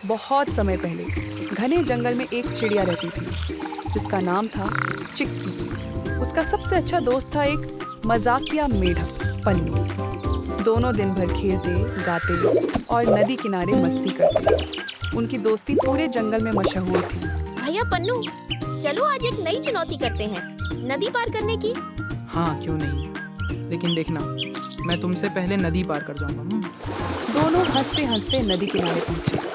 बहुत समय पहले घने जंगल में एक चिड़िया रहती थी जिसका नाम था चिक्की। उसका सबसे अच्छा दोस्त था एक मजाकिया मेढक पन्नू। दोनों दिन भर खेलते गाते और नदी किनारे मस्ती करते। उनकी दोस्ती पूरे जंगल में मशहूर थी। भैया पन्नू, चलो आज एक नई चुनौती करते हैं, नदी पार करने की। हाँ क्यों नहीं, लेकिन देखना मैं तुमसे पहले नदी पार कर जाऊंगा। दोनों हंसते हंसते नदी किनारे पहुंचे।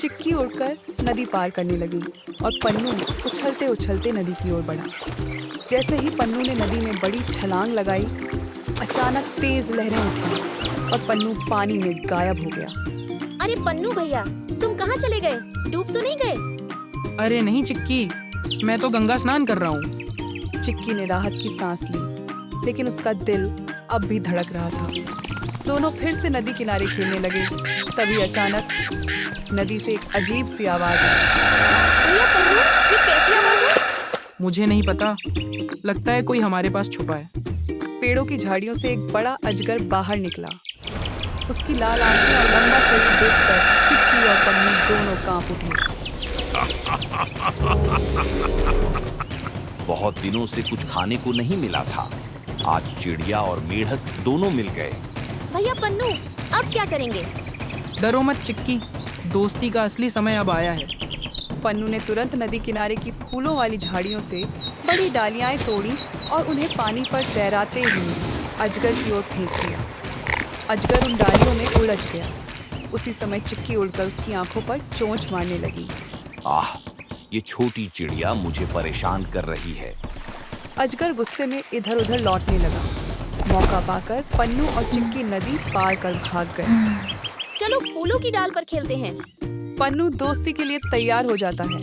चिक्की उड़कर नदी पार करने लगी और पन्नू उछलते उछलते नदी की ओर बढ़ा। जैसे ही पन्नू ने नदी में बड़ी छलांग लगाई, अचानक तेज लहरें उठी और पन्नू पानी में गायब हो गया। अरे पन्नू भैया, तुम कहाँ चले गए? डूब तो नहीं गए? अरे नहीं चिक्की, मैं तो गंगा स्नान कर रहा हूँ। चिक्की ने राहत की सांस ली, लेकिन उसका दिल अब भी धड़क रहा था। दोनों फिर से नदी किनारे खेलने लगे। तभी अचानक नदी से एक अजीब सी आवाज आई। भैया पन्नू, ये कैसी आवाज है? मुझे नहीं पता, लगता है कोई हमारे पास छुपा है। पेड़ों की झाड़ियों से एक बड़ा अजगर बाहर निकला। उसकी लाल आंखें और लंबा शरीर देखकर चिक्की और पन्नू दोनों कांप उठे। बहुत दिनों से कुछ खाने को नहीं मिला था। आज चिड़िया और मेढक दोनों मिल गए। भैया पन्नू, अब क्या करेंगे? डरो मत चिक्की, दोस्ती का असली समय अब आया है। पन्नू ने तुरंत नदी किनारे की फूलों वाली झाड़ियों से बड़ी डालियां तोड़ी और उन्हें पानी पर तैराते हुए अजगर की ओर फेंक दिया। अजगर उन डालियों में उलझ गया। उसी समय चिक्की उड़कर उसकी आंखों पर चोंच मारने लगी। आह, ये छोटी चिड़िया मुझे परेशान कर रही है। अजगर गुस्से में इधर उधर लौटने लगा। मौका पाकर पन्नू और चिक्की नदी पार कर भाग गए। चलो फूलों की डाल पर खेलते हैं। पन्नू दोस्ती के लिए तैयार हो जाता है।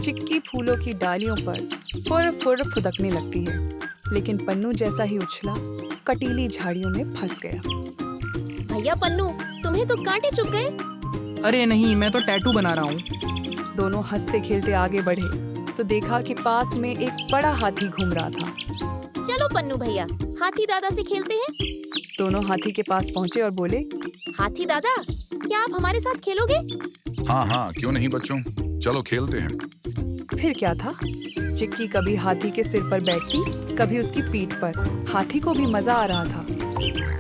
चिक्की फूलों की डालियों पर फुर फुर फुदकने लगती है, लेकिन पन्नू जैसा ही उछला, कटीली झाड़ियों में फंस गया। भैया पन्नू, तुम्हें तो कांटे चुभ गए। अरे नहीं, मैं तो टैटू बना रहा हूँ। दोनों हंसते खेलते आगे बढ़े तो देखा कि पास में एक बड़ा हाथी घूम रहा था। चलो पन्नू भैया, हाथी दादा से खेलते हैं। दोनों हाथी के पास पहुंचे और बोले, हाथी दादा, क्या आप हमारे साथ खेलोगे? हाँ हाँ, क्यों नहीं बच्चों, चलो खेलते हैं। फिर क्या था, चिक्की कभी हाथी के सिर पर बैठती, कभी उसकी पीठ पर। हाथी को भी मजा आ रहा था।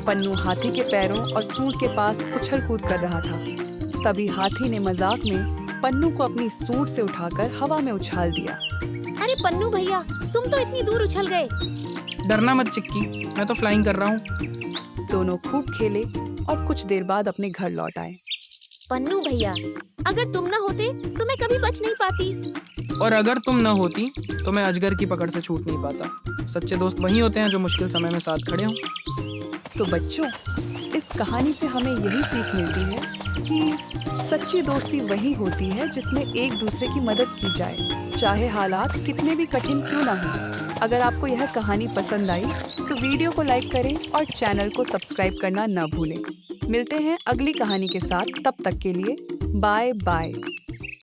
पन्नू हाथी के पैरों और सूंड के पास उछल कूद कर रहा था। तभी हाथी ने मजाक में पन्नू को अपनी सूंड से उठाकर हवा में उछाल दिया। अरे पन्नू भैया, तुम तो इतनी दूर उछल गए। डरना मत चिक्की, मैं तो फ्लाइंग कर रहा हूँ। दोनों खूब खेले और कुछ देर बाद अपने घर लौट आए। पन्नू भैया, अगर तुम न होते तो मैं कभी बच नहीं पाती। और अगर तुम न होती तो मैं अजगर की पकड़ से छूट नहीं पाता। सच्चे दोस्त वही होते हैं जो मुश्किल समय में साथ खड़े हों। तो बच्चों, इस कहानी से हमें यही सीख मिलती है कि सच्ची दोस्ती वही होती है जिसमें एक दूसरे की मदद की जाए, चाहे हालात कितने भी कठिन क्यों ना हो। अगर आपको यह कहानी पसंद आई तो वीडियो को लाइक करें और चैनल को सब्सक्राइब करना न भूलें। मिलते हैं अगली कहानी के साथ, तब तक के लिए बाय बाय।